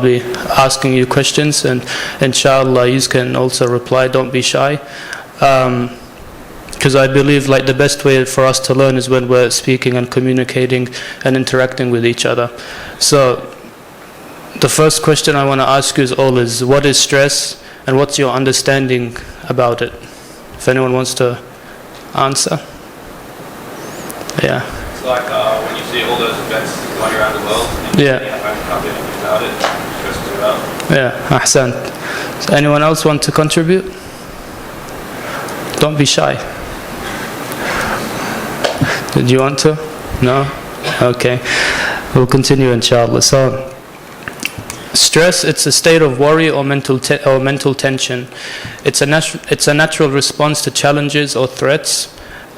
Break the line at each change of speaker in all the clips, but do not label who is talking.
be asking you questions, and inshallah you can also reply. Don't be shy, because I believe like the best way for us to learn is when we're speaking and communicating and interacting with each other. So the first question I want to ask you is what is stress, and what's your understanding about it? If anyone wants to answer. Yeah.
It's like when you see all those events going around the world, and you can't do anything about it, it stresses you out.
Yeah, ahsant. So anyone else want to contribute? Don't be shy. Did you want to? No? Okay. We'll continue inshallah. So, stress, it's a state of worry or mental tension. It's a natural response to challenges or threats,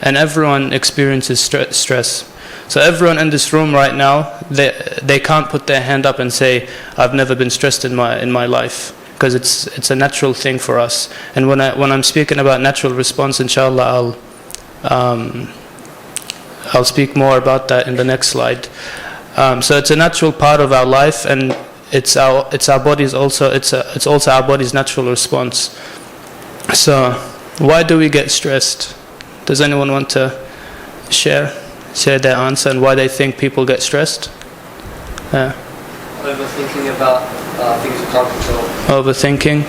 and everyone experiences stress. So everyone in this room right now, they can't put their hand up and say, I've never been stressed in my life, because it's a natural thing for us. And when I'm speaking about natural response, inshallah, I'll speak more about that in the next slide. So it's a natural part of our life, and it's our body's also it's also our body's natural response. So why do we get stressed? Does anyone want to share their answer and why they think people get stressed? Yeah.
Overthinking about things you can't control.
Overthinking.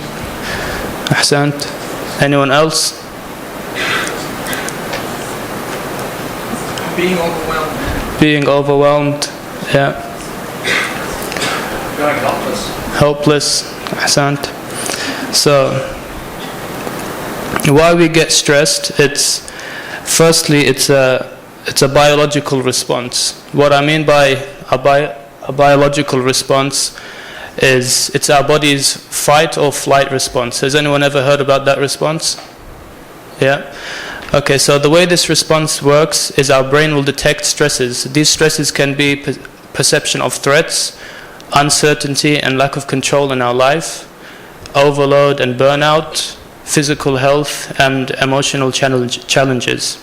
Ahsant. Anyone else?
Being overwhelmed.
Being overwhelmed. Yeah.
Feeling helpless.
Helpless. Ahsant. So, why we get stressed? Firstly, it's a biological response. What I mean by a biological response is it's our body's fight or flight response. Has anyone ever heard about that response? Yeah? Okay, so the way this response works is our brain will detect stresses. These stresses can be perception of threats, uncertainty and lack of control in our life, overload and burnout, physical health and emotional challenges.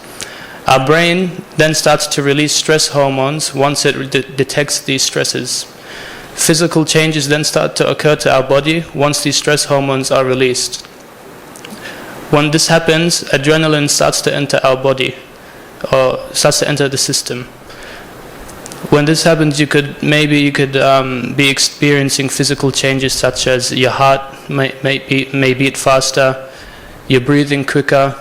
Our brain then starts to release stress hormones once it detects these stresses. Physical changes then start to occur to our body once these stress hormones are released. When this happens, adrenaline starts to enter our body, or starts to enter the system. When this happens, you could be experiencing physical changes such as your heart may beat faster, you're breathing quicker,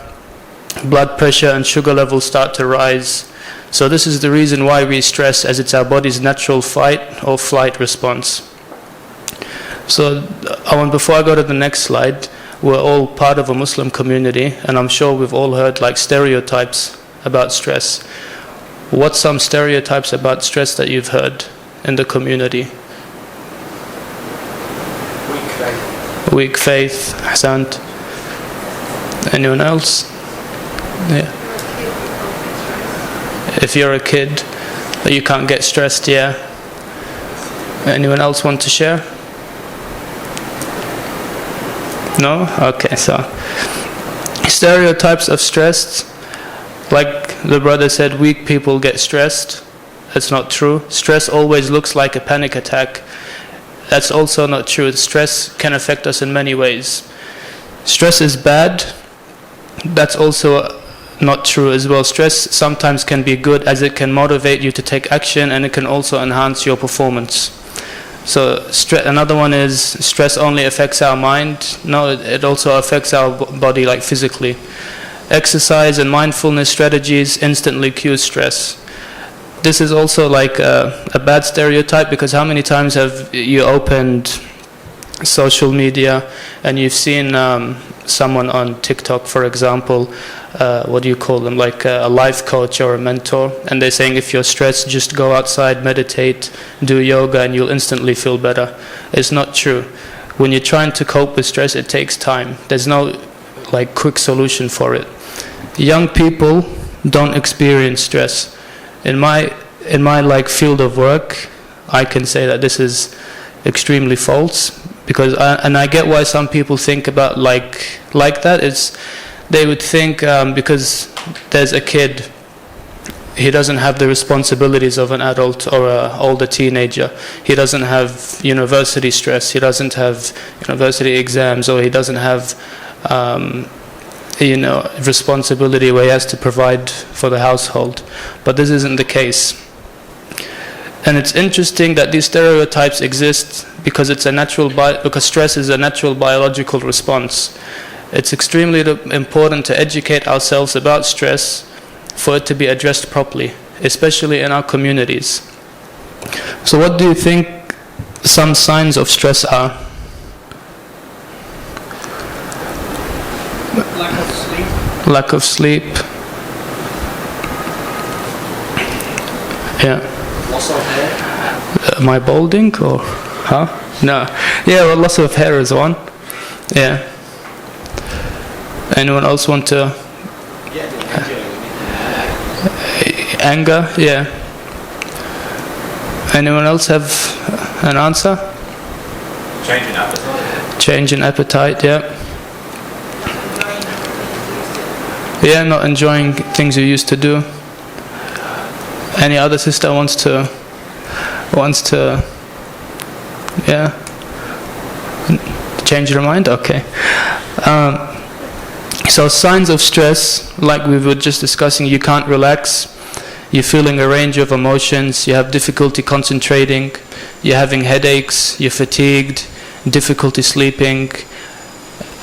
blood pressure and sugar levels start to rise. So this is the reason why we stress, as it's our body's natural fight or flight response. So before I go to the next slide, we're all part of a Muslim community, and I'm sure we've all heard like stereotypes about stress. What's some stereotypes about stress that you've heard in the community?
Weak faith.
Weak faith, ahsant. Anyone else? Yeah. If you're a kid, you can't get stressed, yeah. Anyone else want to share? No? Okay, so stereotypes of stress, like the brother said, weak people get stressed. That's not true. Stress always looks like a panic attack. That's also not true. Stress can affect us in many ways. Stress is bad. That's also not true as well. Stress sometimes can be good, as it can motivate you to take action, and it can also enhance your performance. So another one is stress only affects our mind. No, it also affects our body, like physically. Exercise and mindfulness strategies instantly cure stress. This is also like a bad stereotype, because how many times have you opened social media and you've seen someone on TikTok, for example, what do you call them, like a life coach or a mentor, and they're saying if you're stressed, just go outside, meditate, do yoga, and you'll instantly feel better. It's not true. When you're trying to cope with stress, it takes time. There's no like quick solution for it. Young people don't experience stress. In my like field of work, I can say that this is extremely false, because I get why some people think about like that. They would think because there's a kid he doesn't have the responsibilities of an adult or an older teenager. He doesn't have university stress. He doesn't have university exams, or he doesn't have responsibility where he has to provide for the household. But this isn't the case. And it's interesting that these stereotypes exist because because stress is a natural biological response. It's extremely important to educate ourselves about stress for it to be addressed properly, especially in our communities. So what do you think some signs of stress are?
Lack of sleep.
Lack of sleep. Yeah.
Loss of hair.
Am I balding or? Huh? No. Yeah, well, loss of hair is one. Yeah. Anyone else want to? Anger, yeah. Anyone else have an answer?
Change in appetite.
Change in appetite, yeah. Yeah, not enjoying things you used to do. Any other sister wants to, yeah, change your mind? Okay. So signs of stress, like we were just discussing, you can't relax, you're feeling a range of emotions, you have difficulty concentrating, you're having headaches, you're fatigued, difficulty sleeping,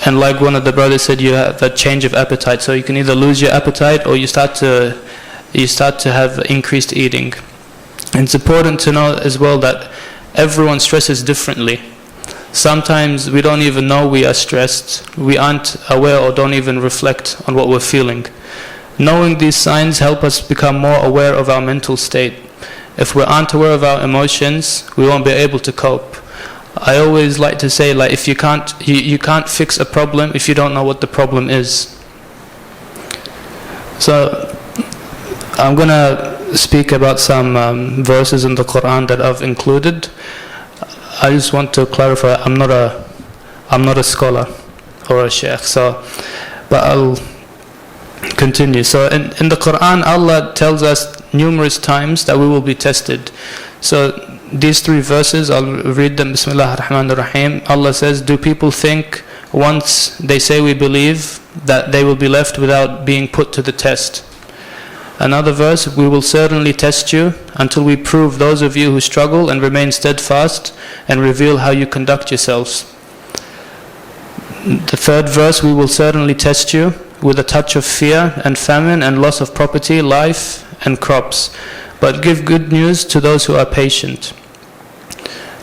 and like one of the brothers said, you have a change of appetite. So you can either lose your appetite or you start to have increased eating. And it's important to know as well that everyone stresses differently. Sometimes we don't even know we are stressed. We aren't aware or don't even reflect on what we're feeling. Knowing these signs help us become more aware of our mental state. If we aren't aware of our emotions, we won't be able to cope. I always like to say, like, if you can't fix a problem if you don't know what the problem is. So I'm gonna speak about some verses in the Quran that I've included. I just want to clarify, I'm not a scholar or a sheikh, but I'll continue. So in the Quran, Allah tells us numerous times that we will be tested. So these three verses, I'll read them. Bismillah ar-Rahman ar-Rahim. Allah says, do people think once they say we believe that they will be left without being put to the test? Another verse, we will certainly test you until we prove those of you who struggle and remain steadfast and reveal how you conduct yourselves. The third verse, we will certainly test you with a touch of fear and famine and loss of property, life and crops, but give good news to those who are patient.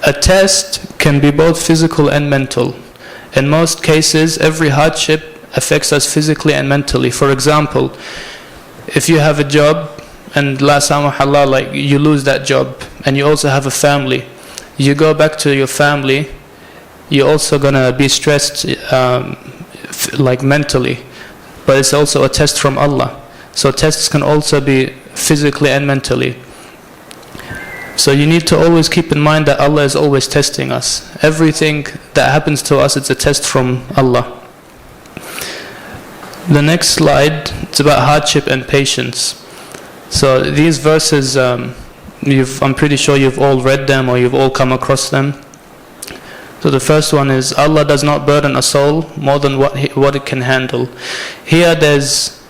A test can be both physical and mental. In most cases, every hardship affects us physically and mentally. For example, if you have a job and la samahallah, like you lose that job, and you also have a family, you go back to your family, you're also gonna be stressed like mentally, but it's also a test from Allah. So tests can also be physically and mentally. So you need to always keep in mind that Allah is always testing us. Everything that happens to us, it's a test from Allah. The next slide, it's about hardship and patience. So these verses, I'm pretty sure you've all read them or you've all come across them. So the first one is, Allah does not burden a soul more than what it can handle. Here there's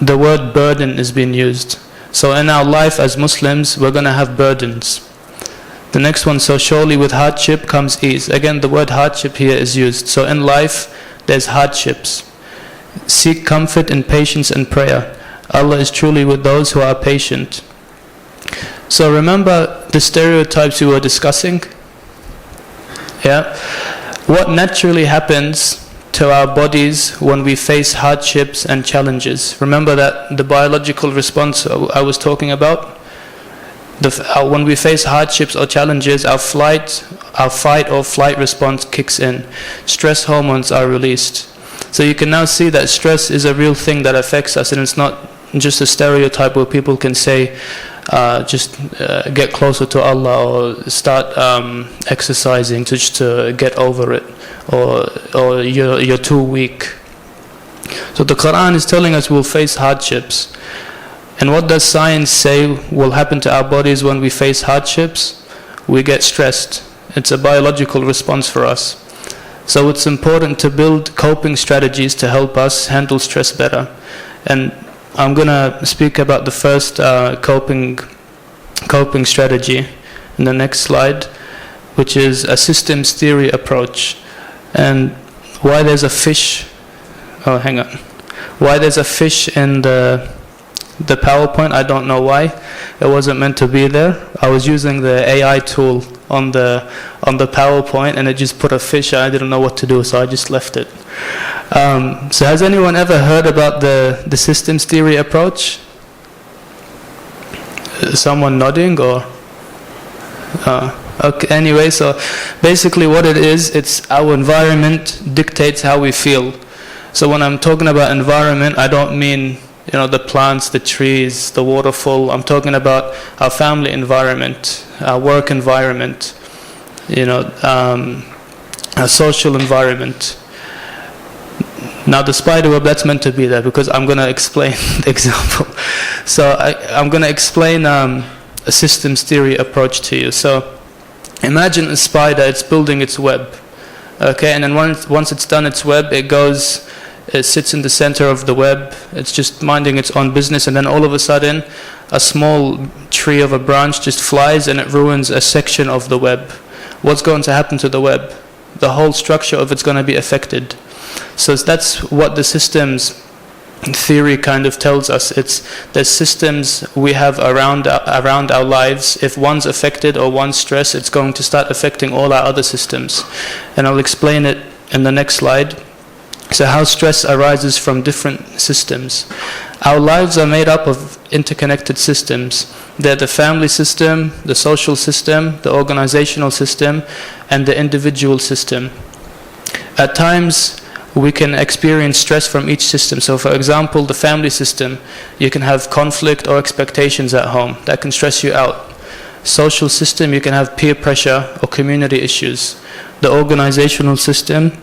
the word burden is being used. So in our life as Muslims, we're going to have burdens. The next one, so surely with hardship comes ease. Again, the word hardship here is used. So in life, there's hardships. Seek comfort in patience and prayer. Allah is truly with those who are patient. So remember the stereotypes we were discussing? Yeah? What naturally happens to our bodies when we face hardships and challenges? Remember that the biological response I was talking about? When we face hardships or challenges, our fight or flight response kicks in. Stress hormones are released. So you can now see that stress is a real thing that affects us, and it's not just a stereotype where people can say, get closer to Allah or start exercising just to get over it, or you're too weak. So the Quran is telling us we'll face hardships. And what does science say will happen to our bodies when we face hardships? We get stressed. It's a biological response for us. So it's important to build coping strategies to help us handle stress better. And I'm going to speak about the first coping strategy in the next slide, which is a systems theory approach. And why there's a fish, why there's a fish in the PowerPoint, I don't know why. It wasn't meant to be there. I was using the AI tool on the PowerPoint, and it just put a fish. I didn't know what to do, so I just left it. So has anyone ever heard about the systems theory approach? Someone nodding, or? Okay. Anyway, so basically what it is, it's our environment dictates how we feel. So when I'm talking about environment, I don't mean the plants, the trees, the waterfall. I'm talking about our family environment, our work environment, our social environment. Now the spider web, that's meant to be there because I'm going to explain the example. So I'm going to explain a systems theory approach to you. So imagine a spider, it's building its web. Okay, and then once it's done its web, it sits in the center of the web, it's just minding its own business, and then all of a sudden a small tree of a branch just flies and it ruins a section of the web. What's going to happen to the web? The whole structure of it's going to be affected. So that's what the systems theory kind of tells us. It's the systems we have around our lives. If one's affected or one's stressed, it's going to start affecting all our other systems. And I'll explain it in the next slide. So how stress arises from different systems. Our lives are made up of interconnected systems. They're the family system, the social system, the organizational system, and the individual system. At times, we can experience stress from each system. So for example, the family system, you can have conflict or expectations at home. That can stress you out. Social system, you can have peer pressure or community issues. The organizational system,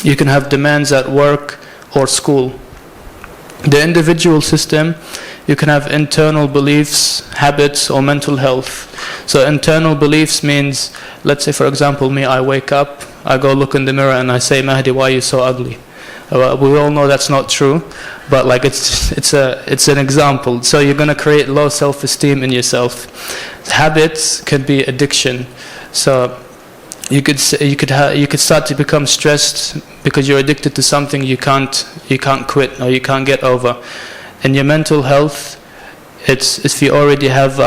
you can have demands at work or school. The individual system, you can have internal beliefs, habits, or mental health. So internal beliefs means, let's say for example, me, I wake up, I go look in the mirror and I say, Mahdi, why are you so ugly? We all know that's not true, but like it's an example. So you're going to create low self-esteem in yourself. Habits can be addiction. So you could start to become stressed because you're addicted to something you can't quit or you can't get over. In your mental health, it's if you already have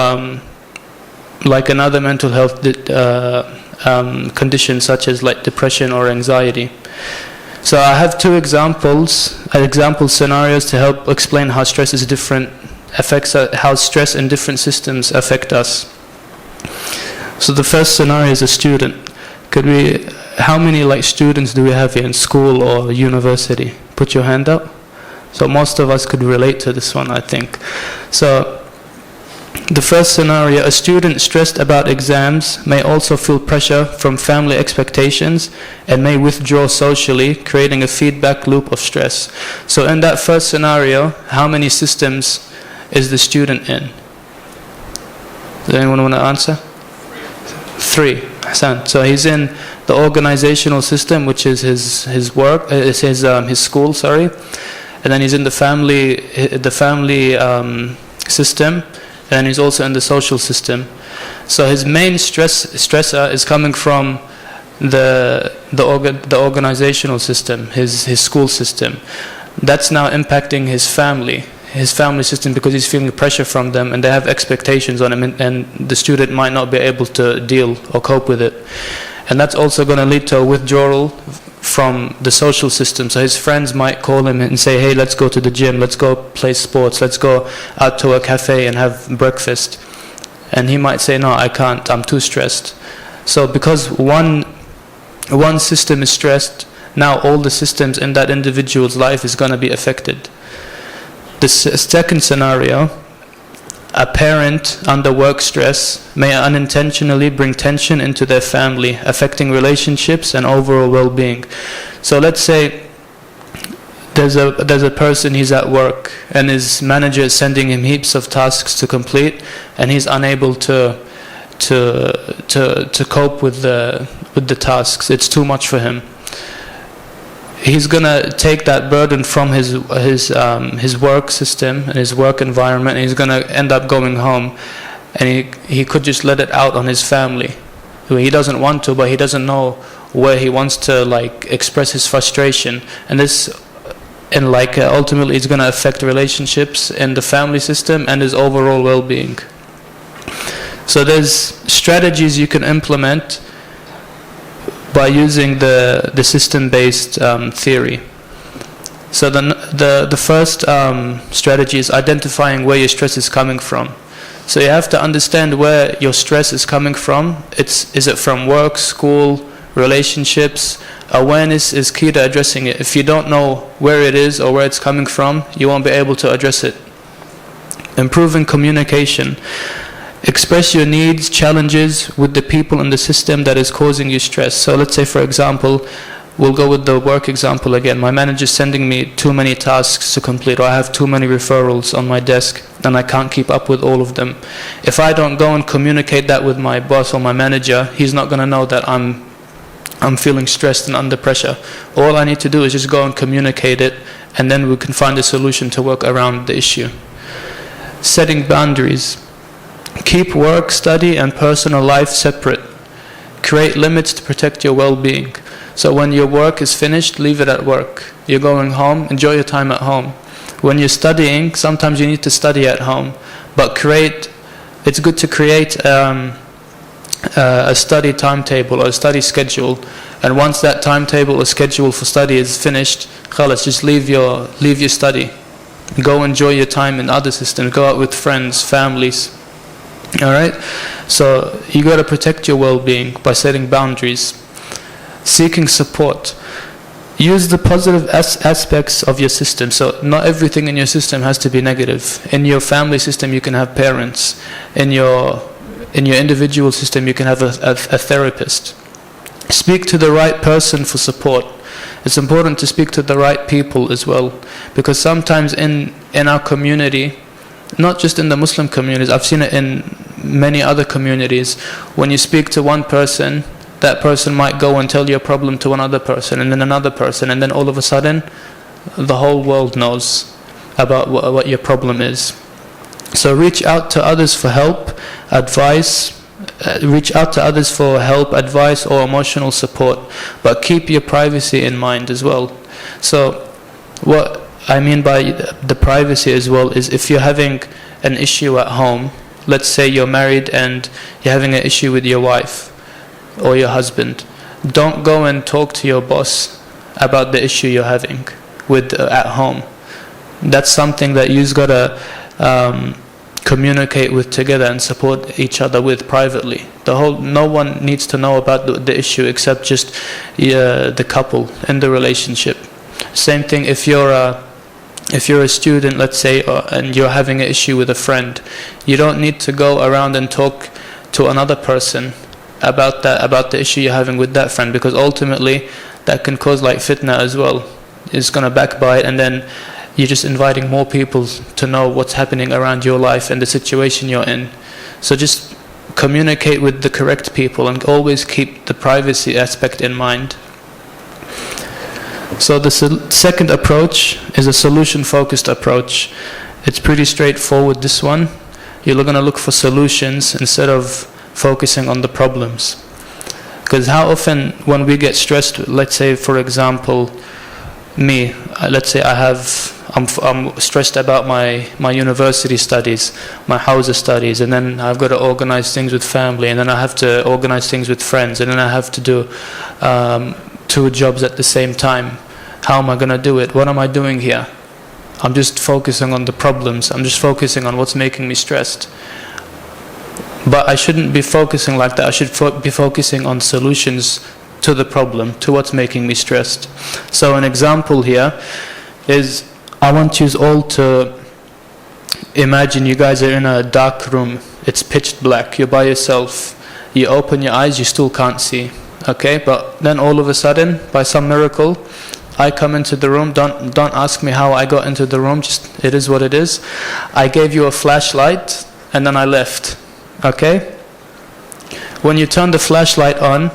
like another mental health condition such as like depression or anxiety. So I have two example scenarios to help explain how stress is different, how stress in different systems affect us. So the first scenario is a student. How many students do we have here in school or university? Put your hand up. So most of us could relate to this one, I think. So the first scenario, a student stressed about exams may also feel pressure from family expectations and may withdraw socially, creating a feedback loop of stress. So in that first scenario, how many systems is the student in? Does anyone want to answer? 3. So he's in the organizational system, which is his work, his school, sorry, and then he's in the family system, and he's also in the social system. So his main stressor is coming from the organizational system, his school system. That's now impacting his family system because he's feeling pressure from them and they have expectations on him, and the student might not be able to deal or cope with it. And that's also going to lead to a withdrawal from the social system. So his friends might call him and say, hey, let's go to the gym, let's go play sports, let's go out to a cafe and have breakfast. And he might say, no, I can't, I'm too stressed. So because one system is stressed, now all the systems in that individual's life is going to be affected. The second scenario, a parent under work stress may unintentionally bring tension into their family, affecting relationships and overall well-being. So let's say there's a person, he's at work and his manager is sending him heaps of tasks to complete, and he's unable to cope with the tasks. It's too much for him. He's gonna take that burden from his work system and his work environment, and he's gonna end up going home, and he could just let it out on his family. He doesn't want to, but he doesn't know where he wants to express his frustration, and this, and ultimately it's gonna affect relationships in the family system and his overall well-being. So there's strategies you can implement by using the system-based theory. So the first strategy is identifying where your stress is coming from. So you have to understand where your stress is coming from. Is it from work, school, relationships? Awareness is key to addressing it. If you don't know where it is or where it's coming from, you won't be able to address it. Improving communication. Express your needs, challenges with the people in the system that is causing you stress. So let's say, for example, we'll go with the work example again. My manager is sending me too many tasks to complete, or I have too many referrals on my desk and I can't keep up with all of them. If I don't go and communicate that with my boss or my manager, he's not going to know that I'm feeling stressed and under pressure. All I need to do is just go and communicate it, and then we can find a solution to work around the issue. Setting boundaries. Keep work, study, and personal life separate. Create limits to protect your well-being. So when your work is finished, leave it at work. You're going home, enjoy your time at home. When you're studying, sometimes you need to study at home, but it's good to create a study timetable or a study schedule, and once that timetable or schedule for study is finished, khalas, just leave your study. Go enjoy your time in other systems, go out with friends, families. Alright? So you got to protect your well-being by setting boundaries. Seeking support. Use the positive aspects of your system. So not everything in your system has to be negative. In your family system you can have parents. In your individual system you can have a therapist. Speak to the right person for support. It's important to speak to the right people as well, because sometimes in our community, not just in the Muslim communities, I've seen it in many other communities, when you speak to one person, that person might go and tell your problem to another person, and then another person, and then all of a sudden the whole world knows about what your problem is. So reach out to others for help, advice, or emotional support, but keep your privacy in mind as well. So what I mean by the privacy as well is, if you're having an issue at home, let's say you're married and you're having an issue with your wife or your husband, don't go and talk to your boss about the issue you're having at home. That's something that you've got to communicate with together and support each other with privately. No one needs to know about the issue except just the couple in the relationship. Same thing if you're a student, let's say, and you're having an issue with a friend, you don't need to go around and talk to another person about the issue you're having with that friend, because ultimately that can cause fitna as well. It's going to backbite, and then you're just inviting more people to know what's happening around your life and the situation you're in. So just communicate with the correct people and always keep the privacy aspect in mind. So the second approach is a solution-focused approach. It's pretty straightforward, this one. You're going to look for solutions instead of focusing on the problems. Because how often when we get stressed, let's say for example, me, let's say I'm stressed about my university studies, my house studies, and then I've got to organize things with family, and then I have to organize things with friends, and then I have to do 2 jobs at the same time. How am I going to do it? What am I doing here? I'm just focusing on the problems. I'm just focusing on what's making me stressed. But I shouldn't be focusing like that. I should be focusing on solutions to the problem, to what's making me stressed. So an example here is, I want you all to imagine you guys are in a dark room. It's pitch black. You're by yourself. You open your eyes, you still can't see. Okay, but then all of a sudden, by some miracle, I come into the room, don't ask me how I got into the room, just it is what it is. I gave you a flashlight and then I left. Okay? When you turn the flashlight on,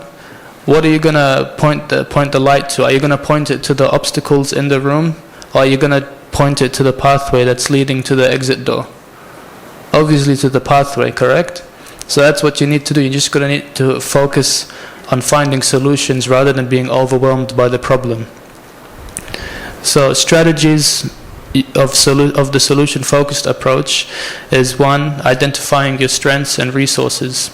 what are you going to point the light to? Are you going to point it to the obstacles in the room, or are you going to point it to the pathway that's leading to the exit door? Obviously to the pathway, correct? So that's what you need to do. You're just going to need to focus on finding solutions rather than being overwhelmed by the problem. So strategies of the solution-focused approach is 1, identifying your strengths and resources.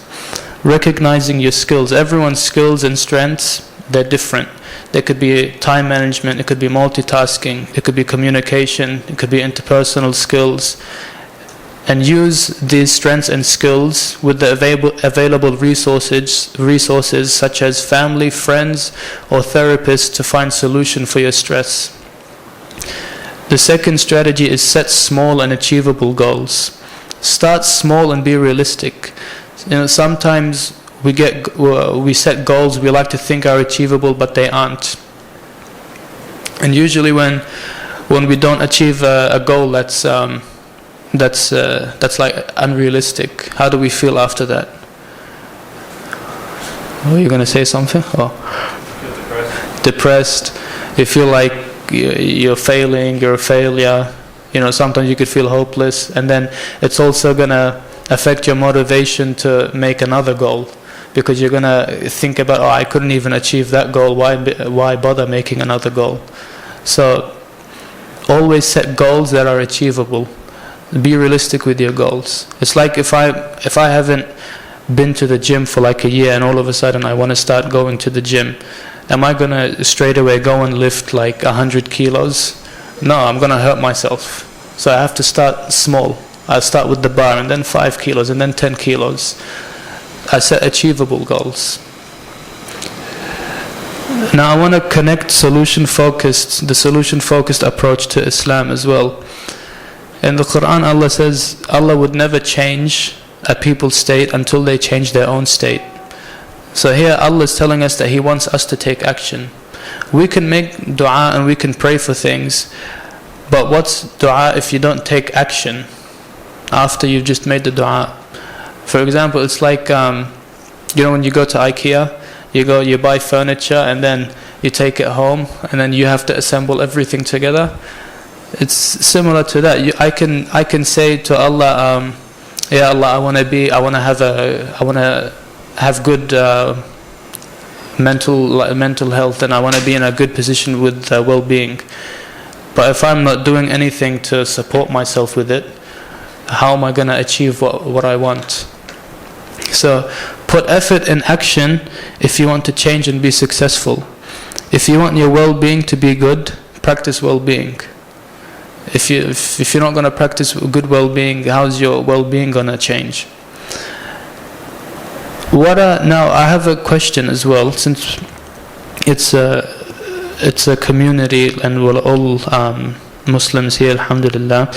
Recognizing your skills. Everyone's skills and strengths, they're different. There could be time management, it could be multitasking, it could be communication, it could be interpersonal skills. And use these strengths and skills with the available resources such as family, friends, or therapists to find solution for your stress. The second strategy is set small and achievable goals. Start small and be realistic. Sometimes we set goals we like to think are achievable, but they aren't. And usually when we don't achieve a goal that's like unrealistic, how do we feel after that? Oh, you're going to say something? Oh. Depressed. You feel like you're failing, you're a failure. Sometimes you could feel hopeless, and then it's also going to affect your motivation to make another goal, because you're going to think about, I couldn't even achieve that goal, why bother making another goal? So always set goals that are achievable. Be realistic with your goals. It's like if I haven't been to the gym for like a year and all of a sudden I want to start going to the gym, am I going to straight away go and lift like 100 kilos? No, I'm going to hurt myself. So I have to start small. I start with the bar and then 5 kilos and then 10 kilos. I set achievable goals. Now I want to connect the solution-focused approach to Islam as well. In the Quran, Allah says Allah would never change a people's state until they change their own state. So here Allah is telling us that He wants us to take action. We can make dua and we can pray for things, but what's dua if you don't take action after you've just made the dua? For example, it's like when you go to IKEA, you buy furniture and then you take it home and then you have to assemble everything together. It's similar to that. I can say to Allah, Ya Allah, I want to have good mental health, and I want to be in a good position with well-being. But if I'm not doing anything to support myself with it, how am I going to achieve what I want? So put effort in action if you want to change and be successful. If you want your well-being to be good, practice well-being. If you're not going to practice good well-being, how's your well-being going to change? Now I have a question as well, since it's a community and we're all Muslims here, alhamdulillah.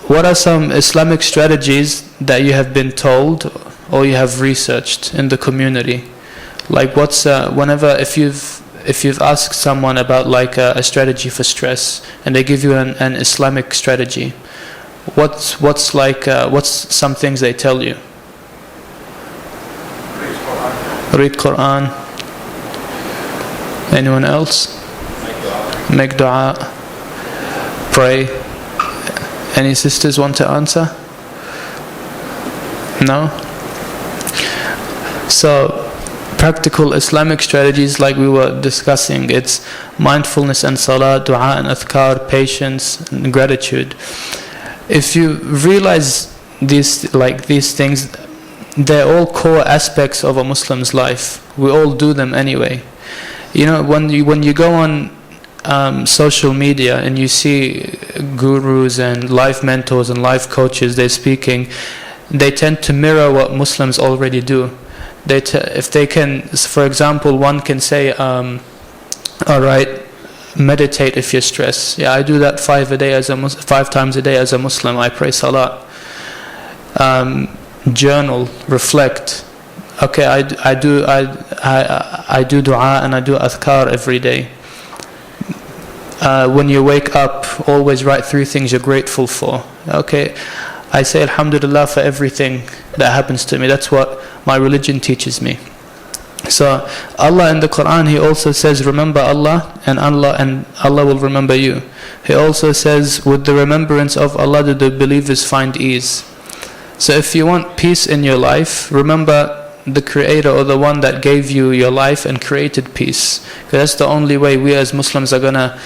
What are some Islamic strategies that you have been told or you have researched in the community? Like if you've asked someone about like a strategy for stress and they give you an Islamic strategy, what's some things they tell you? Read Quran. Anyone else? Make dua. Pray. Any sisters want to answer? No? So practical Islamic strategies, like we were discussing, it's mindfulness and salah, dua and adhkar, patience and gratitude. If you realize these things, they're all core aspects of a Muslim's life. We all do them anyway. When you go on social media and you see gurus and life mentors and life coaches, they're speaking, they tend to mirror what Muslims already do. If they can, for example, one can say, alright, meditate if you're stressed. Yeah, I do that 5 times a day as a Muslim. I pray salah. Journal, reflect. Okay, I do dua and I do adhkar every day. when you wake up, always write 3 things you're grateful for. Okay, I say Alhamdulillah for everything that happens to me. That's what my religion teaches me. So Allah in the Quran, He also says, remember Allah and Allah will remember you. He also says, with the remembrance of Allah do the believers find ease. So if you want peace in your life, remember the Creator or the one that gave you your life and created peace. Because that's the only way we as Muslims are going to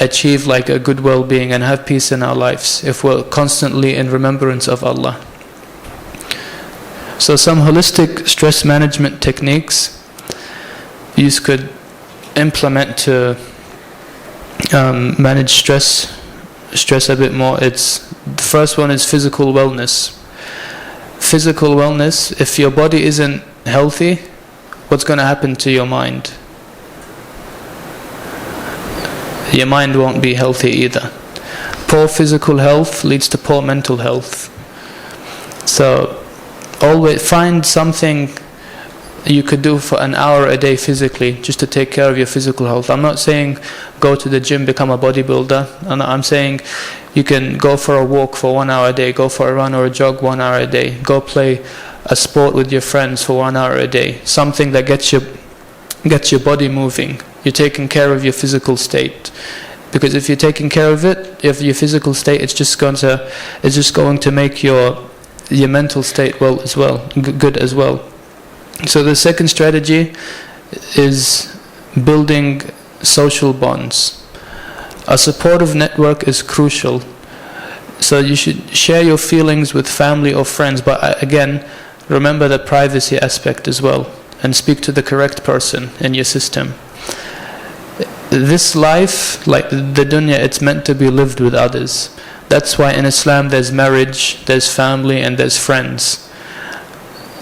achieve like a good well-being and have peace in our lives, if we're constantly in remembrance of Allah. So some holistic stress management techniques you could implement to manage stress a bit more. The first one is physical wellness. Physical wellness, if your body isn't healthy, what's going to happen to your mind? Your mind won't be healthy either. Poor physical health leads to poor mental health. So always find something you could do for an hour a day physically, just to take care of your physical health. I'm not saying go to the gym, become a bodybuilder. I'm saying you can go for a walk for 1 hour a day, go for a run or a jog 1 hour a day, go play a sport with your friends for 1 hour a day. Something that gets your body moving. You're taking care of your physical state. Because if you're taking care of it, if your physical state, it's just going to make your mental state good as well. So the second strategy is building social bonds. A supportive network is crucial. So you should share your feelings with family or friends, but again, remember the privacy aspect as well, and speak to the correct person in your system. This life, like the dunya, it's meant to be lived with others. That's why in Islam there's marriage, there's family, and there's friends.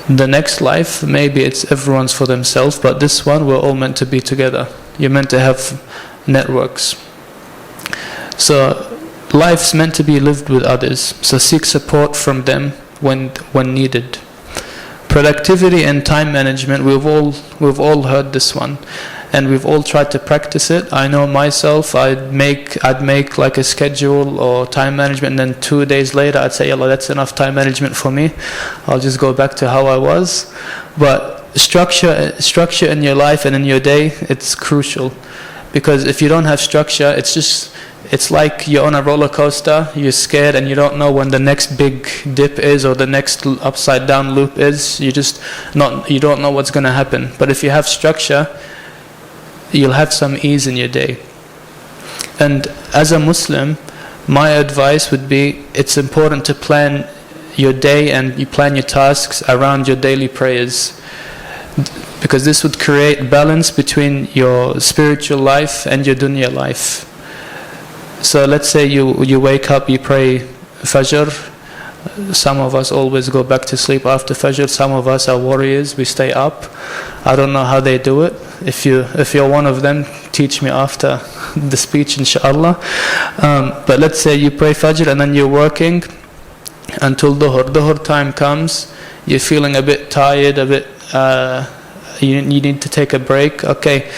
The next life, maybe it's everyone's for themselves, but this one, we're all meant to be together. You're meant to have networks. So life's meant to be lived with others, so seek support from them when needed. Productivity and time management, we've all heard this one, and we've all tried to practice it. I know myself, I'd make like a schedule or time management, and then 2 days later I'd say, yalla, that's enough time management for me. I'll just go back to how I was. But structure in your life and in your day, it's crucial. Because if you don't have structure, it's like you're on a roller coaster, you're scared and you don't know when the next big dip is or the next upside down loop is. You don't know what's going to happen. But if you have structure, you'll have some ease in your day. And as a Muslim, my advice would be, it's important to plan your day and you plan your tasks around your daily prayers, because this would create balance between your spiritual life and your dunya life. So let's say you wake up, you pray Fajr. Some of us always go back to sleep after Fajr. Some of us are warriors, we stay up. I don't know how they do it. If you're one of them, teach me after the speech, inshallah. But let's say you pray Fajr and then you're working until Dhuhr. Dhuhr time comes, you're feeling a bit tired, you need to take a break. Okay,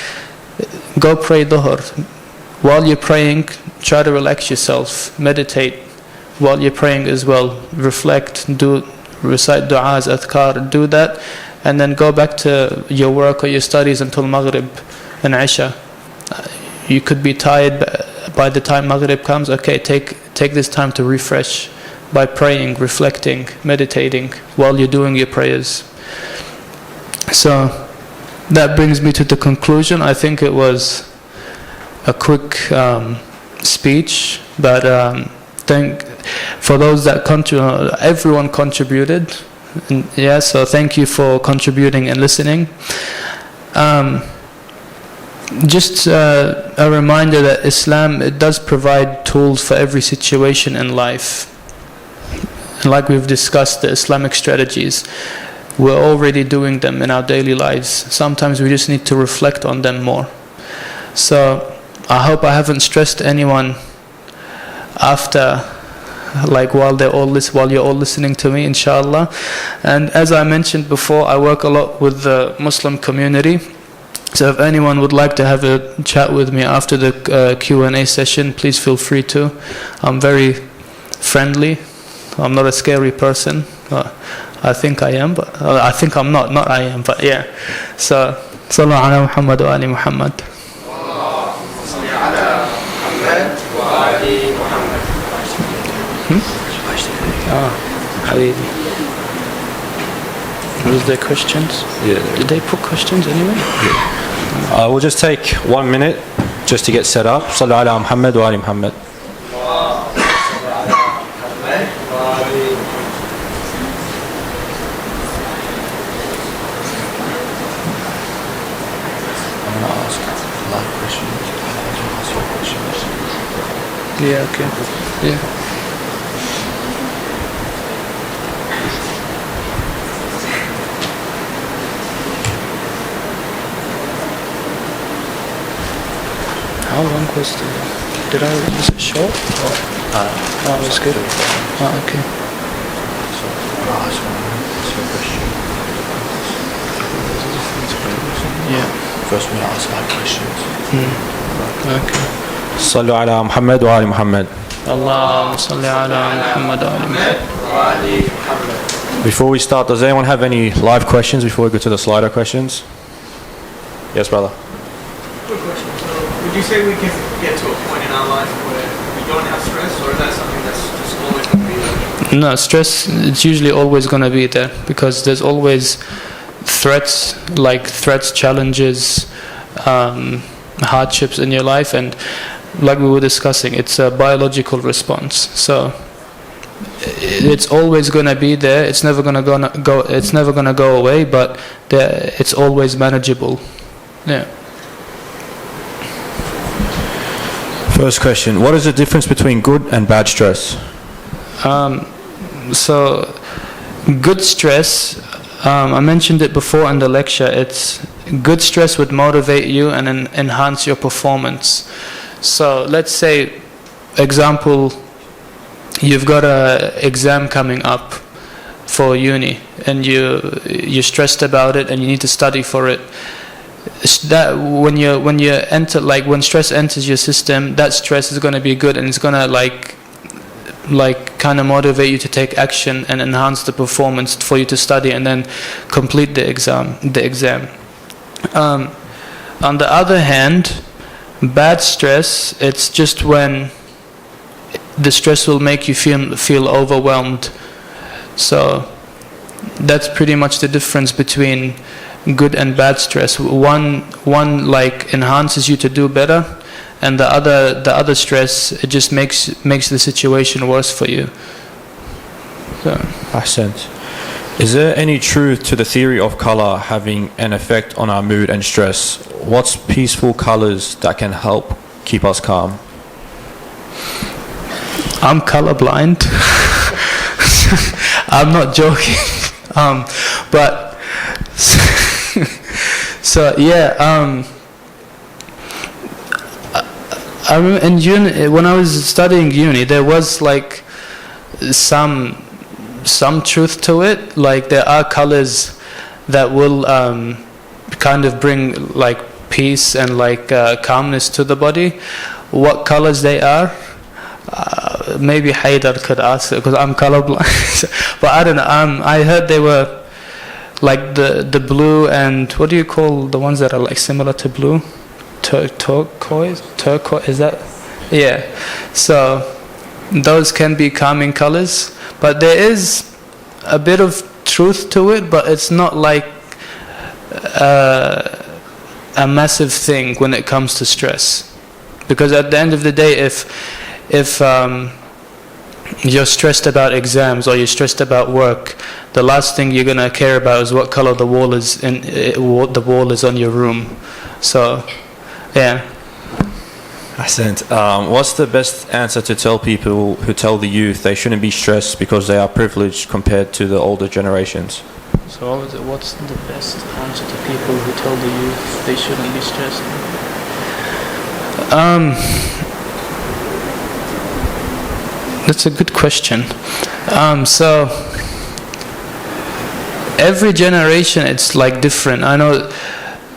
go pray Dhuhr. While you're praying, try to relax yourself, meditate. While you're praying as well, reflect, recite du'as, adhkar, do that, and then go back to your work or your studies until Maghrib and Isha. You could be tired by the time Maghrib comes. Okay, take this time to refresh by praying, reflecting, meditating while you're doing your prayers. So that brings me to the conclusion. I think it was a quick speech, but for those that everyone contributed, so thank you for contributing and listening. Just a reminder that Islam, it does provide tools for every situation in life. Like we've discussed, the Islamic strategies, we're already doing them in our daily lives. Sometimes we just need to reflect on them more. So I hope I haven't stressed anyone after, like while you're all listening to me, inshallah. And as I mentioned before, I work a lot with the Muslim community. So if anyone would like to have a chat with me after the Q&A session, please feel free to. I'm very friendly. I'm not a scary person. I think I am, but I think I'm not. Not I am, but yeah. So, sallallahu ala Muhammad wa ali Muhammad. Habibi. Was there questions?
Yeah.
Did they put questions anyway?
Yeah. We'll just take 1 minute just to get set up. Sallu ala Muhammad wa ali Muhammad.
Yeah, okay. Yeah. How long was was it short? Oh, it was good. Oh, okay. Yeah.
First we ask 5 questions.
Okay.
Sallu ala Muhammad wa ali Muhammad.
Allahumma salli ala Muhammad wa ali Muhammad.
Before we start, does anyone have any live questions before we go to the slider questions? Yes, brother.
Quick question. So, would you say we can get to a point in our life where we don't have stress, or is that something that's just always going to be there?
No, stress, it's usually always going to be there because there's always threats, challenges, hardships in your life, and like we were discussing, it's a biological response. So it's always going to be there. It's never going to go. It's never going to go away. But it's always manageable. Yeah.
First question: what is the difference between good and bad stress?
So good stress. I mentioned it before in the lecture. It's good stress would motivate you and enhance your performance. So let's say, example, you've got an exam coming up for uni, and you're stressed about it, and you need to study for it. That when you enter, like when stress enters your system, that stress is going to be good, and it's going to like kind of motivate you to take action and enhance the performance for you to study and then complete the exam. On the other hand, bad stress, it's just when the stress will make you feel overwhelmed. So that's pretty much the difference between good and bad stress. One like enhances you to do better, and the other stress, it just makes the situation worse for you. So.
Ahsant. Is there any truth to the theory of color having an effect on our mood and stress? What's peaceful colors that can help keep us calm?
I'm colorblind. I'm not joking. But so yeah. I remember in uni, when I was studying uni, there was like some truth to it. Like there are colors that will kind of bring like peace and like calmness to the body. What colors they are, maybe Haydar could ask it because I'm colorblind. But I don't know. I heard they were like the blue and what do you call the ones that are like similar to blue? Turquoise, is that? Yeah. So those can be calming colors, but there is a bit of truth to it, but it's not like a massive thing when it comes to stress, because at the end of the day, if you're stressed about exams or you're stressed about work, the last thing you're gonna care about is what color the wall is on your room. So yeah.
Ahsant. What's the best answer to tell people who tell the youth they shouldn't be stressed because they are privileged compared to the older generations?
So what's the best answer to people who tell the youth they shouldn't be stressed? That's a good question. So every generation it's like different. I know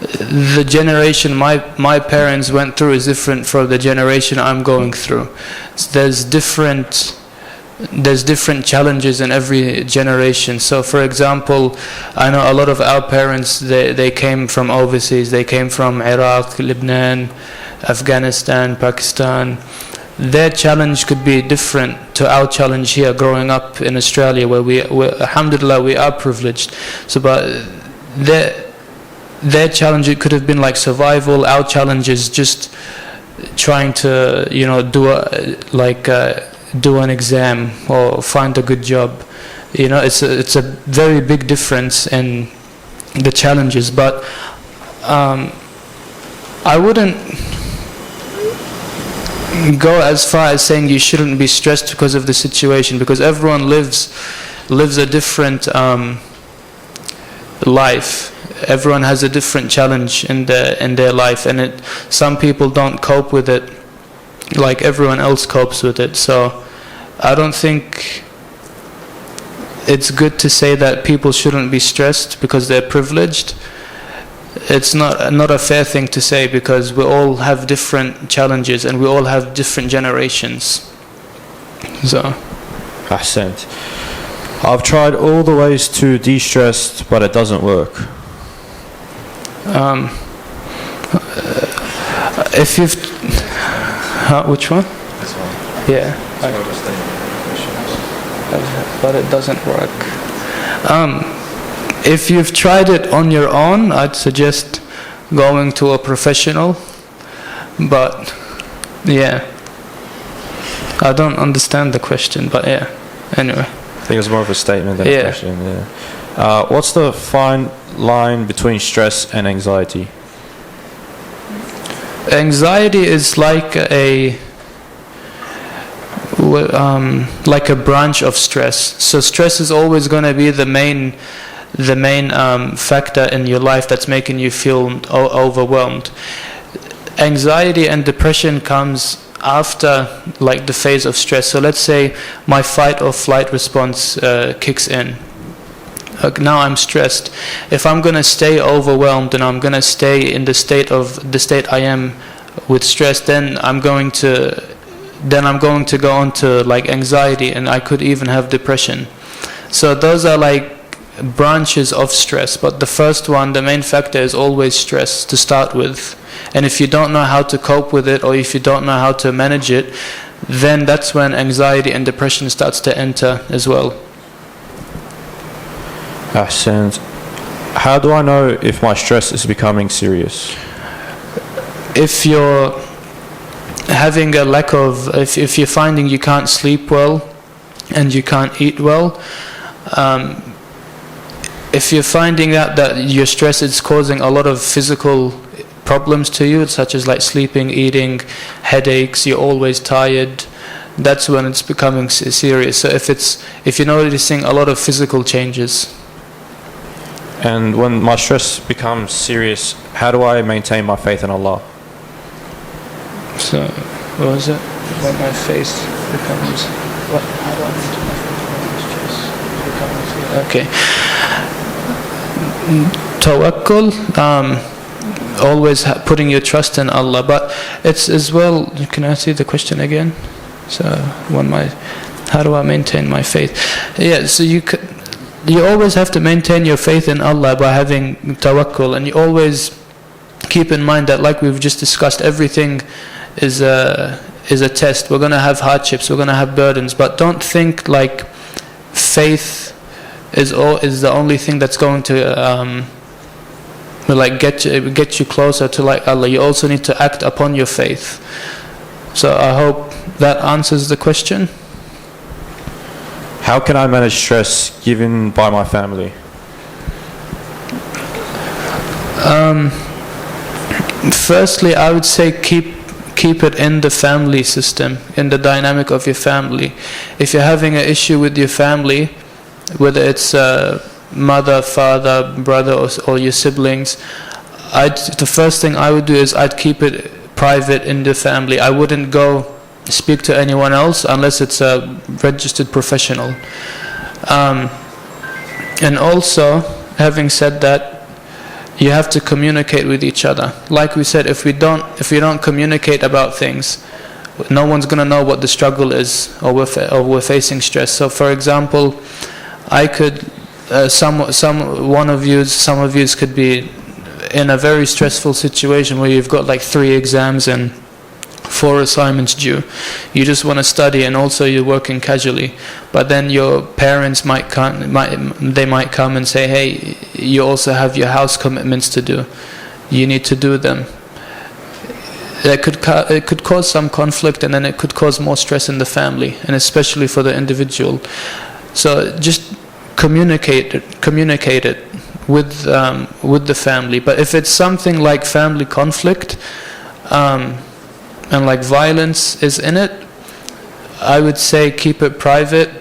the generation my parents went through is different from the generation I'm going through. There's different challenges in every generation. So for example, I know a lot of our parents, they came from overseas. They came from Iraq, Lebanon, Afghanistan, Pakistan. Their challenge could be different to our challenge here growing up in Australia, where alhamdulillah, we are privileged. So but their challenge, it could have been like survival. Our challenge is just trying to, do an exam or find a good job. It's a very big difference in the challenges. But I wouldn't go as far as saying you shouldn't be stressed because of the situation, because everyone lives a different life. Everyone has a different challenge in their life, and some people don't cope with it like everyone else copes with it. So I don't think it's good to say that people shouldn't be stressed because they're privileged. It's not a fair thing to say, because we all have different challenges and we all have different generations. So
Ahsant. I've tried all the ways to de-stress, but it doesn't work.
If you've which one?
This one.
Yeah. But it doesn't work. If you've tried it on your own, I'd suggest going to a professional. But yeah, I don't understand the question. But yeah, anyway.
I think it's more of a statement than a question. Yeah. What's the fine line between stress and anxiety?
Anxiety is like a branch of stress. So stress is always going to be the main factor in your life that's making you feel overwhelmed. Anxiety and depression comes after like the phase of stress. So let's say my fight or flight response kicks in. Now I'm stressed. If I'm going to stay overwhelmed and I'm going to stay in the state I am with stress, then I'm going to go on to like anxiety, and I could even have depression. So those are like branches of stress, but the first one, the main factor, is always stress to start with. And if you don't know how to cope with it, or if you don't know how to manage it, then that's when anxiety and depression starts to enter as well.
Ahsant. How do I know if my stress is becoming serious?
If you're having a lack of, if you're finding you can't sleep well and you can't eat well, if you're finding out that your stress is causing a lot of physical problems to you, such as like sleeping, eating, headaches, you're always tired, that's when it's becoming serious. So if you're noticing a lot of physical changes.
And when my stress becomes serious, how do I maintain my faith in Allah?
So, what was it? When my faith becomes... What? How do I maintain my faith when my stress becomes... Okay. Tawakkul, always putting your trust in Allah. But it's as well... Can I see the question again? So, how do I maintain my faith? Yeah, so you always have to maintain your faith in Allah by having tawakkul, and you always keep in mind that, like we've just discussed, everything is a test. We're going to have hardships, we're going to have burdens, but don't think like faith is the only thing that's going to like get you closer to like Allah. You also need to act upon your faith. So I hope that answers the question.
How can I manage stress given by my family?
Firstly, I would say keep it in the family system, in the dynamic of your family. If you're having an issue with your family, whether it's mother, father, brother, or your siblings, the first thing I would do is I'd keep it private in the family. I wouldn't go speak to anyone else unless it's a registered professional. And also, having said that, you have to communicate with each other. Like we said, if we don't communicate about things, no one's going to know what the struggle is, or we're facing stress. So, for example, I could, some of you could be in a very stressful situation where you've got like 3 exams and 4 assignments due. You just want to study, and also you're working casually. But then your parents might come and say, hey, you also have your house commitments to do. You need to do them. It could cause some conflict, and then it could cause more stress in the family, and especially for the individual. So just communicate it with the family. But if it's something like family conflict, and like violence is in it, I would say keep it private,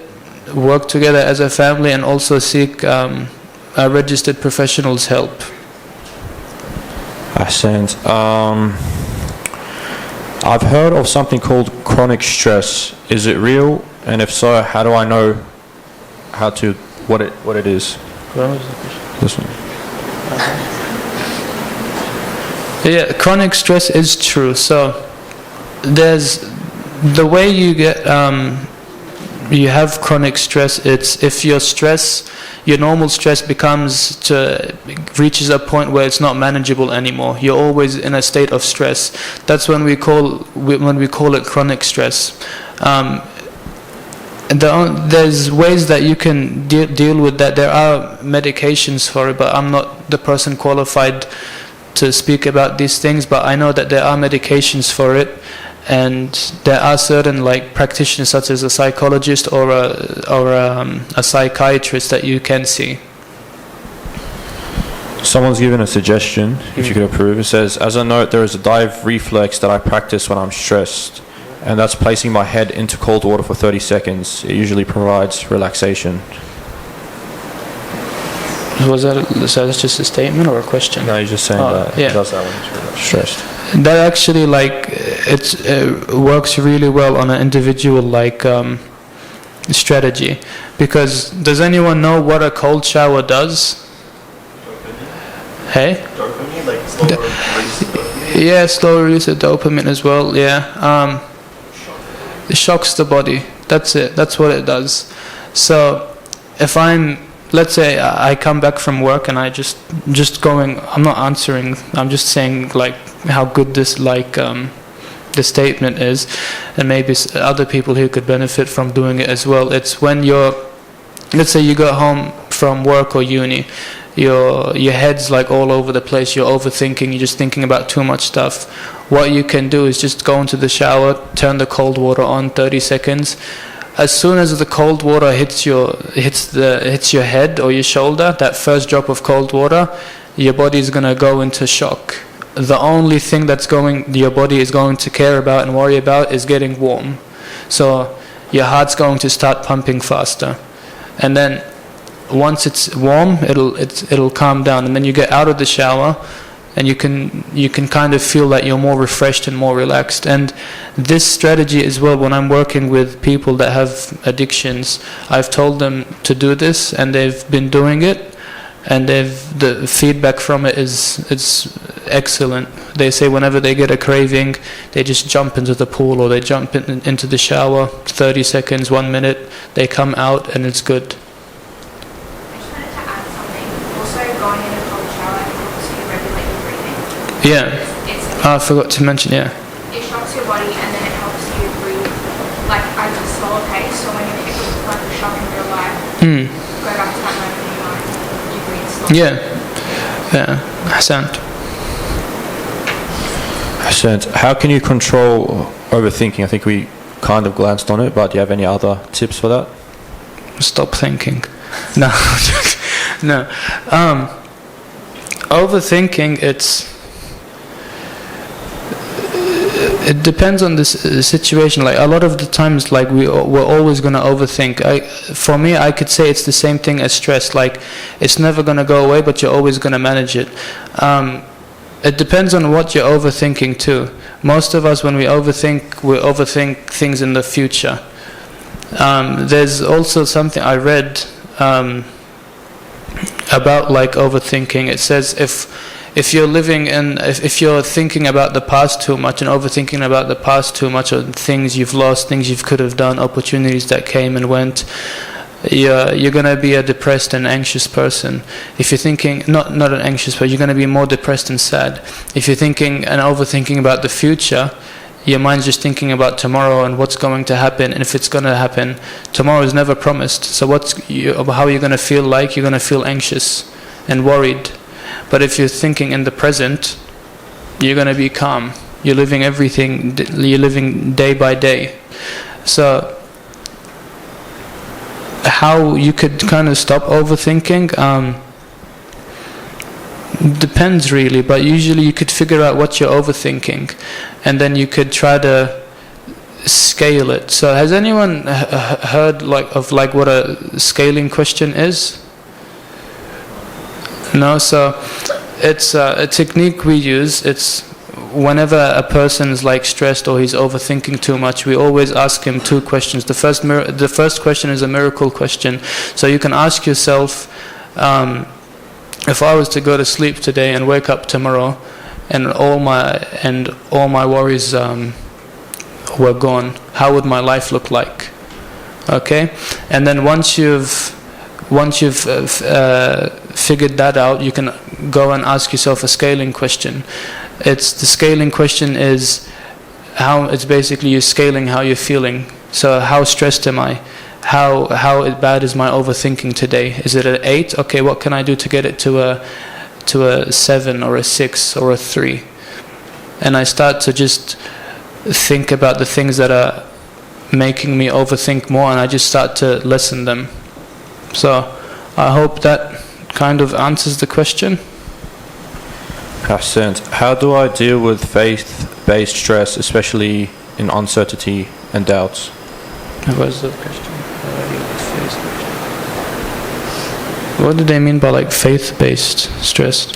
work together as a family, and also seek a registered professional's help.
Ahsant. I've heard of something called chronic stress. Is it real? And if so, how do I know what it is? This one.
Yeah, chronic stress is true. So there's the way you get you have chronic stress. It's if your normal stress reaches a point where it's not manageable anymore. You're always in a state of stress. That's when we call it chronic stress. There's ways that you can deal with that. There are medications for it, but I'm not the person qualified to speak about these things. But I know that there are medications for it, and there are certain like practitioners, such as a psychologist or a psychiatrist, that you can see.
Someone's given a suggestion, if you could approve. It says, as a note, there is a dive reflex that I practice when I'm stressed, and that's placing my head into cold water for 30 seconds. It usually provides relaxation.
Was that just a statement or a question?
No, he's just saying that he does that when he's really stressed.
That actually it works really well on an individual strategy. Because does anyone know what a cold shower does? Hey?
Dopamine, like slower release of dopamine?
Yeah, slower release of dopamine as well, yeah. It shocks the body. That's it. That's what it does. So if let's say I come back from work and I'm not answering, I'm just saying like how good this the statement is, and maybe other people who could benefit from doing it as well. It's when let's say you go home from work or uni, your head's like all over the place, you're overthinking, you're just thinking about too much stuff. What you can do is just go into the shower, turn the cold water on, 30 seconds. As soon as the cold water hits your head or your shoulder, that first drop of cold water, your body is going to go into shock. The only thing your body is going to care about and worry about is getting warm. So your heart's going to start pumping faster. And then once it's warm, it'll calm down, and then you get out of the shower, and you can kind of feel that you're more refreshed and more relaxed. And this strategy as well, when I'm working with people that have addictions, I've told them to do this, and they've been doing it, and the feedback from it is excellent. They say whenever they get a craving, they just jump into the pool or they jump into the shower, 30 seconds, 1 minute, they come out and it's good. Yeah, I forgot to mention, yeah.
It shocks your body and then it helps you breathe like at a slower pace. So when you hit with like a shock in real life, go back to that moment and you breathe slower.
Yeah. Ahsant. How can you control overthinking? I think we kind of glanced on it, but do you have any other tips for that?
Stop thinking. No. No. Overthinking, it depends on the situation. Like a lot of the times, like we're always going to overthink. For me, I could say it's the same thing as stress. Like it's never going to go away, but you're always going to manage it. It depends on what you're overthinking too. Most of us, when we overthink things in the future. There's also something I read. about like overthinking. It says if you're thinking about the past too much and overthinking about the past too much, or things you've lost, things you could have done, opportunities that came and went, you're going to be a depressed and anxious person. If you're thinking, not an anxious person, you're going to be more depressed and sad. If you're thinking and overthinking about the future, your mind's just thinking about tomorrow and what's going to happen, and if it's going to happen. Tomorrow is never promised. So how are you going to feel like? You're going to feel anxious and worried. But if you're thinking in the present, you're going to be calm. You're living day by day. So how you could kind of stop overthinking depends really, but usually you could figure out what you're overthinking, and then you could try to scale it. So has anyone heard of what a scaling question is? No? So it's a technique we use. It's whenever a person is like stressed or he's overthinking too much, we always ask him two questions. The first question is a miracle question. So you can ask yourself, if I was to go to sleep today and wake up tomorrow, and all my worries were gone, how would my life look like? Okay, and then once you've figured that out, you can go and ask yourself a scaling question. The scaling question is it's basically you scaling how you're feeling. So how stressed am I? How bad is my overthinking today? Is it an 8? Okay, what can I do to get it to a 7 or a 6 or a 3? And I start to just think about the things that are making me overthink more, and I just start to lessen them. So I hope that kind of answers the question.
How do I deal with faith-based stress, especially in uncertainty and doubts?
What was the question? What do they mean by like faith-based stress?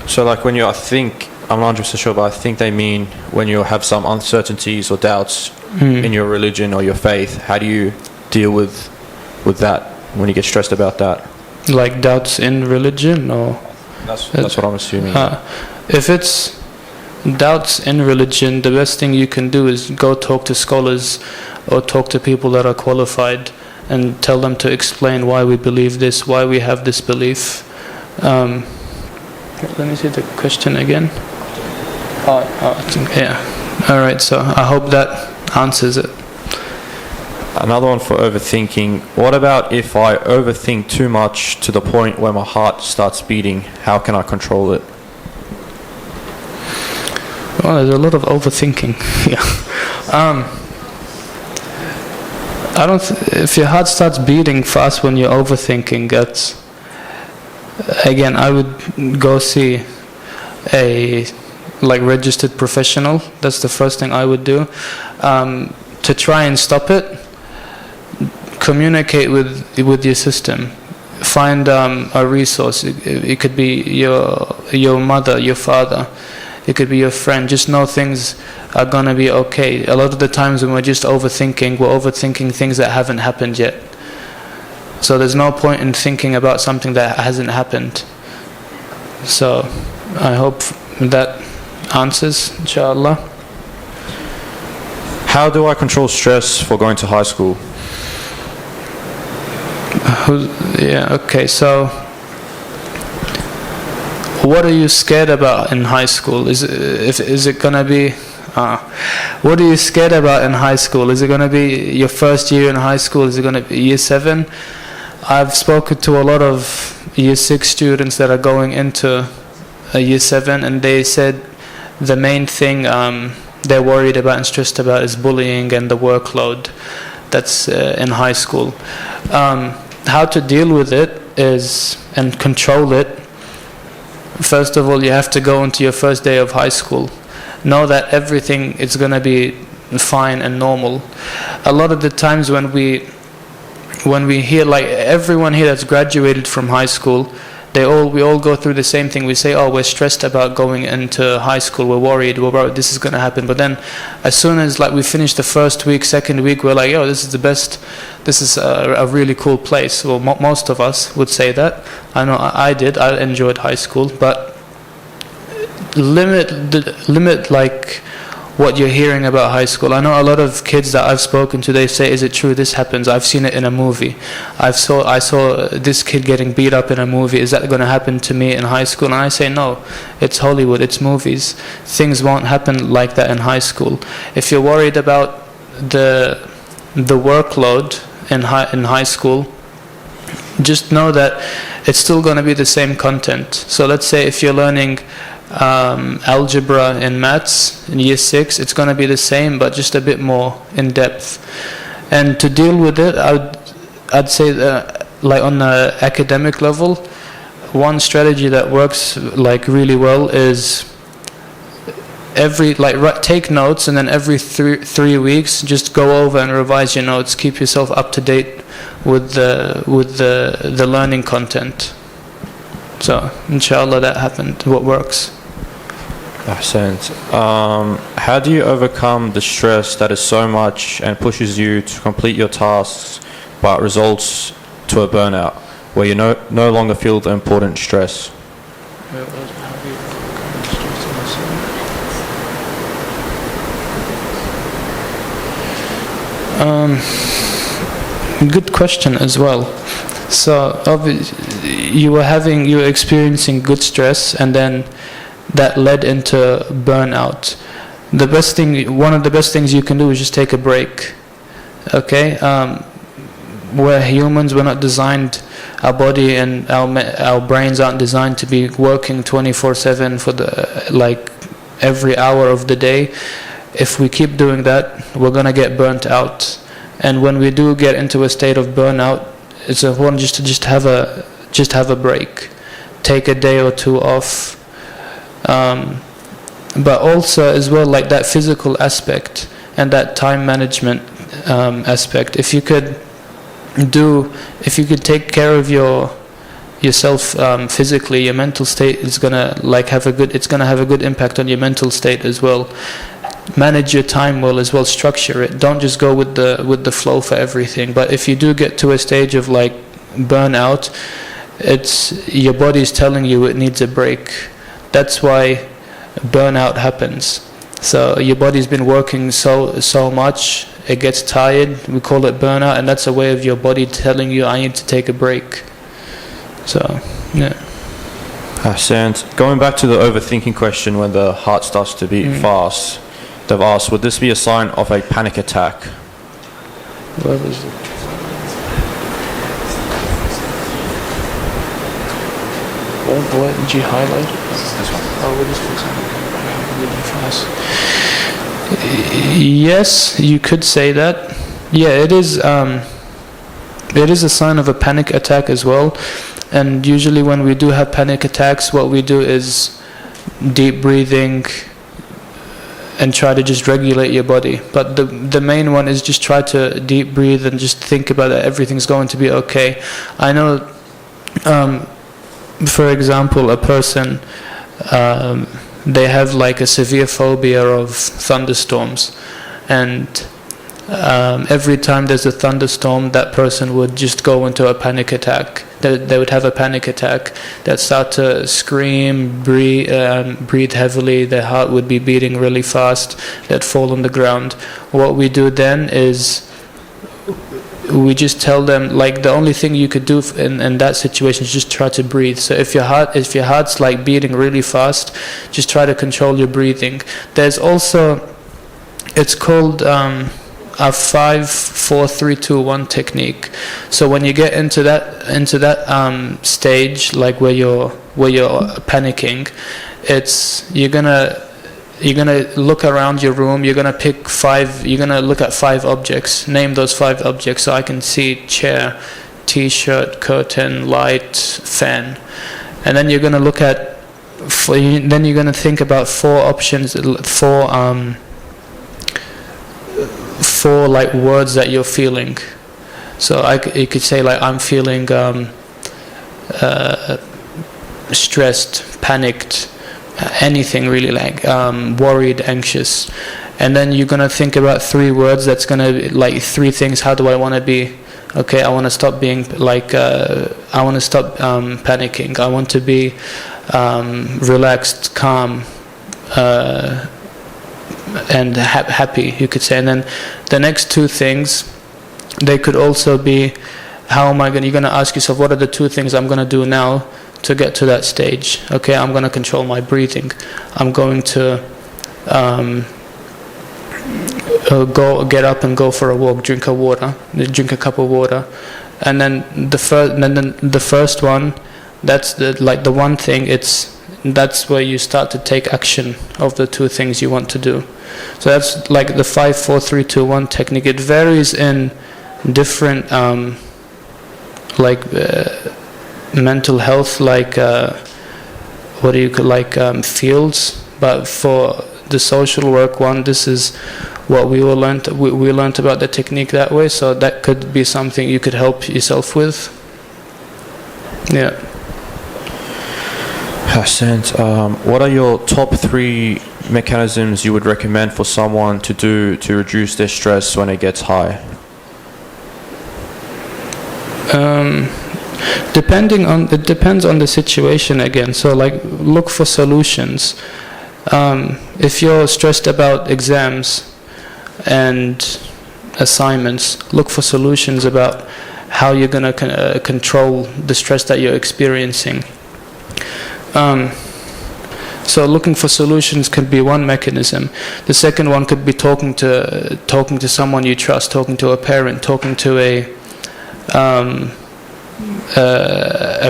So when I think, I'm not 100% sure, but I think they mean when you have some uncertainties or doubts in your religion or your faith. How do you deal with that when you get stressed about that?
Like doubts in religion, or?
That's what I'm assuming.
If it's doubts in religion, the best thing you can do is go talk to scholars or talk to people that are qualified and tell them to explain why we believe this, why we have this belief. Let me see the question again. Yeah. All right, so I hope that answers it.
Another one for overthinking. What about if I overthink too much to the point where my heart starts beating? How can I control it?
Well, there's a lot of overthinking. Yeah. If your heart starts beating fast when you're overthinking, that's, again, I would go see a registered professional. That's the first thing I would do. To try and stop it, communicate with your system. Find a resource. It could be your mother, your father. It could be your friend. Just know things are going to be okay. A lot of the times when we're just overthinking, we're overthinking things that haven't happened yet. So there's no point in thinking about something that hasn't happened. So I hope that answers, inshallah.
How do I control stress for going to high school?
Okay, so what are you scared about in high school? Is it going to be... what are you scared about in high school? Is it going to be your first year in high school? Is it going to be year 7? I've spoken to a lot of year 6 students that are going into year 7, and they said the main thing they're worried about and stressed about is bullying and the workload that's in high school. How to deal with it and control it. First of all, you have to go into your first day of high school. Know that everything is going to be fine and normal. A lot of the times when we hear, like everyone here that's graduated from high school, we all go through the same thing. We say, oh, we're stressed about going into high school, we're worried this is going to happen. But then as soon as like we finish the first week, second week, we're like, yo, this is the best, this is a really cool place. Well, most of us would say that. I know I did. I enjoyed high school, but limit like what you're hearing about high school. I know a lot of kids that I've spoken to, they say, is it true this happens? I've seen it in a movie. I saw this kid getting beat up in a movie. Is that going to happen to me in high school? And I say, no, it's Hollywood, it's movies. Things won't happen like that in high school. If you're worried about the workload in high school, just know that it's still going to be the same content. So let's say if you're learning algebra and maths in year 6, it's going to be the same but just a bit more in depth. And to deal with it, I'd say that, like on the academic level, one strategy that works like really well is take notes, and then every 3 weeks just go over and revise your notes. Keep yourself up to date with the learning content. So inshallah that happened. What works?
Ahsant. How do you overcome the stress that is so much and pushes you to complete your tasks but results to a burnout where you no longer feel the important stress?
Good question as well. So you were experiencing good stress, and then that led into burnout. One of the best things you can do is just take a break. Okay, we're humans. We're not designed. Our body and our brains aren't designed to be working 24/7 for every hour of the day. If we keep doing that, we're gonna get burnt out. And when we do get into a state of burnout, it's important just to have a break, take a day or two off. But also as well, like that physical aspect and that time management aspect. If you could take care of yourself physically, your mental state is gonna have a good impact on your mental state as well. Manage your time well as well, structure it. Don't just go with the flow for everything. But if you do get to a stage of like burnout, it's your body's telling you it needs a break. That's why burnout happens. So your body's been working so much, it gets tired. We call it burnout, and that's a way of your body telling you, I need to take a break. So yeah.
Ahsant. Going back to the overthinking question, when the heart starts to beat fast, they've asked, would this be a sign of a panic attack?
Where was it? What did you highlight?
This one.
Oh, this one's yes, you could say that. Yeah, it is a sign of a panic attack as well. And usually when we do have panic attacks, what we do is deep breathing and try to just regulate your body. But the main one is just try to deep breathe and just think about that everything's going to be okay. I know, for example, a person, they have like a severe phobia of thunderstorms, and every time there's a thunderstorm, that person would just go into a panic attack. They would have a panic attack. They'd start to scream, breathe heavily. Their heart would be beating really fast. They'd fall on the ground. What we do then is we just tell them, like, the only thing you could do in that situation is just try to breathe. So if your heart's like beating really fast, just try to control your breathing. There's also, it's called a 5, 4, 3, 2, 1 technique. So when you get into that stage, like where you're panicking, you're gonna look around your room. You're gonna look at 5 objects. Name those 5 objects. So I can see chair, t-shirt, curtain, light, fan, and then you're gonna look at. Then you're gonna think about 4 options, 4 like words that you're feeling. So you could say like, I'm feeling stressed, panicked, anything really, like worried, anxious. And then you're going to think about 3 words that's going to be like 3 things. How do I want to be? Okay, I want to stop being like, I want to stop panicking. I want to be relaxed, calm, and happy, you could say. And then the next 2 things, they could also be, how am I going to, you're going to ask yourself, what are the 2 things I'm going to do now to get to that stage? Okay, I'm going to control my breathing. I'm going to get up and go for a walk, drink a cup of water. And then the first one, that's the one thing, that's where you start to take action of the 2 things you want to do. So that's like the 5, 4, 3, 2, 1 technique. It varies in different mental health, fields. But for the social work one, this is what we all learned. We learned about the technique that way. So that could be something you could help yourself with. Yeah.
Hassan, what are your top 3 mechanisms you would recommend for someone to do to reduce their stress when it gets high?
It depends on the situation again. So look for solutions. If you're stressed about exams and assignments, look for solutions about how you're going to control the stress that you're experiencing. So looking for solutions could be one mechanism. The second one could be talking to someone you trust, talking to a parent, talking to a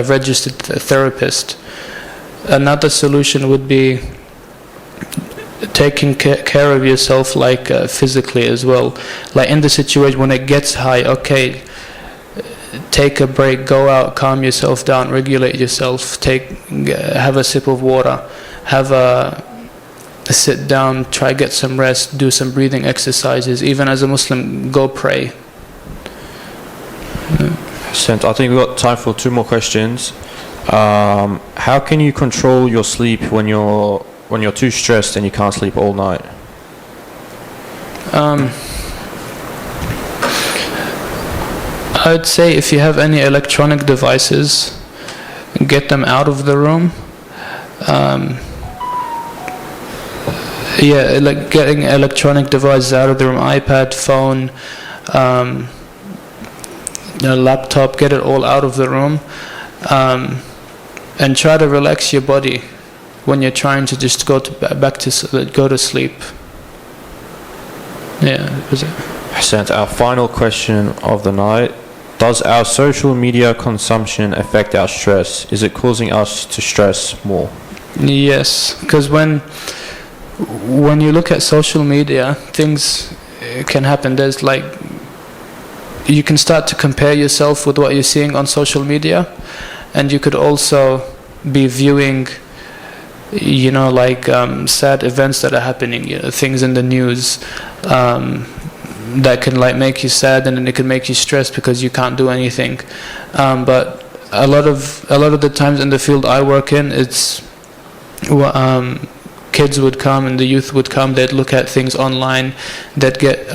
registered therapist. Another solution would be taking care of yourself, physically as well. Like in the situation when it gets high, okay, take a break, go out, calm yourself down, regulate yourself, have a sip of water, have a sit down, try get some rest, do some breathing exercises. Even as a Muslim, go pray.
I think we've got time for 2 more questions. How can you control your sleep when you're too stressed and you can't sleep all night?
I'd say if you have any electronic devices, get them out of the room. Like getting electronic devices out of the room, iPad, phone, laptop, get it all out of the room. And try to relax your body when you're trying to just go to sleep. Yeah, that was it.
Hassan, our final question of the night. Does our social media consumption affect our stress? Is it causing us to stress more?
Yes, because when you look at social media, things can happen. There's you can start to compare yourself with what you're seeing on social media, and you could also be viewing, sad events that are happening, things in the news that can make you sad, and then it can make you stressed because you can't do anything. But a lot of the times in the field I work in, it's kids would come and the youth would come. They'd look at things online. They'd get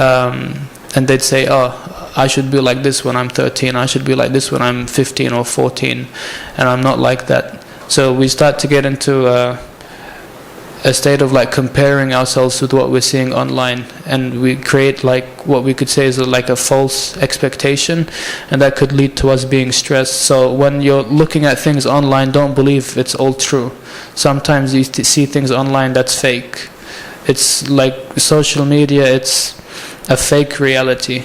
and they'd say, "Oh, I should be like this when I'm 13. I should be like this when I'm 15 or 14, and I'm not like that." So we start to get into a state of comparing ourselves with what we're seeing online, and we create what we could say is a false expectation, and that could lead to us being stressed. So when you're looking at things online, don't believe it's all true. Sometimes you see things online that's fake. It's like social media, it's a fake reality.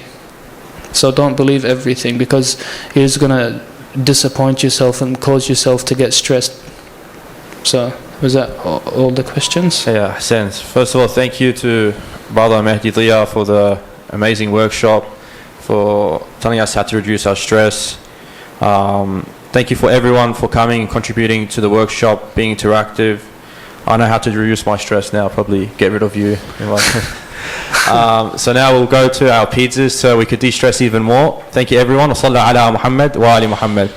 So don't believe everything, because you're just gonna disappoint yourself and cause yourself to get stressed. So was that all the questions?
Yeah, Hassan. First of all, thank you to Brother Mahdi Deya for the amazing workshop, for telling us how to reduce our stress. Thank you for everyone for coming and contributing to the workshop, being interactive. I know how to reduce my stress now, probably get rid of you. So now we'll go to our pizzas so we could de-stress even more. Thank you everyone. وصلى على محمد وآل محمد.